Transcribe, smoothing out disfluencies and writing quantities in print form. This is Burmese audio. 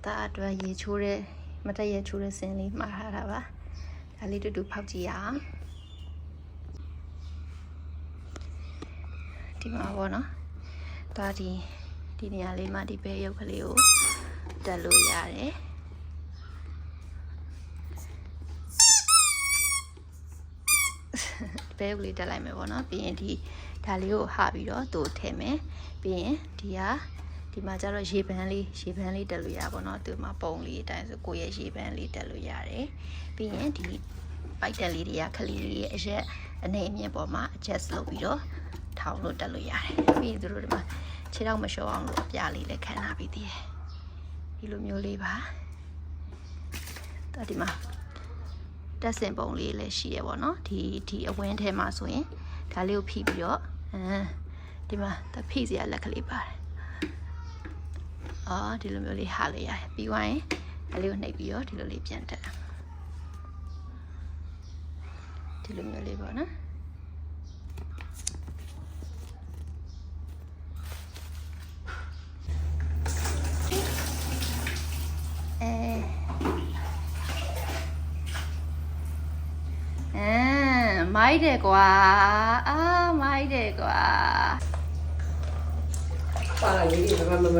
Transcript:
သားအတွက်ရေချိုးတဲ့မတက်ရေချိုးတဲ့စင်လေးမှားထားတာပါဒါလေးတူတူဖောက်ကြည့်ရအောင်ဒီမှာပေါ့နော်ဒါဒီနေရာလေးမှာဒီဘဲရုပ်ကလေးကိုတက်လို့ရတယ်ဘဲရုပ်လေးတက်လိုက်မယ်ပေါ့နော်ပြီးရင်ဒီဒါလေးကိုဟာပြီးတော့သူ့ထည့်မယ်ပြီးရင်ဒီမှာကျတော့ရေပန်းလေးတက်လို့ရပါတော့သူ့မှာပုံလေးအတိုင်းဆိုကိုယ့်ရဲ့ရေပန်းလေးတက်လို့ရတယ်ပြီးရင်ဒီပိုက်တက်လေးတွေကခလီလေးရဲ့အရက်အနေအမြင့်ပေါ်မှာ adjust လုပ်ပြီးတော့ထောင်လို့တက်လို့ရတယ်ပြီးရင်သူတို့ဒီမှာခြေထောက်မလျှော့အောင်လို့အပြားလေးလည်းခံထားပြီးသေးတယ်ဒီလိုမျိုးလေးပါဒီမှာတက်စင်ပုံလေးလည်းရှိရပါတော့ဒီအဝင်းထဲမှာဆိုရင်ဒါလေးကိုဖိပြီးတော့ဒီမှာတဖိစရာလက်ကလေးပါတယ်ဒီလိုမျိုးလေးဟာလိုက်ရတယ်ပြီးသွားရင်ဒါလေးကိုနှိပ်ပြီးတော့ဒီလိုလေးပြန်တက်ဒီလိုမျိုးလေးပေါ့နော်မိုက်တယ်ကွာမိုက်တယ်ကွာပါလာရေးဘာမှမမ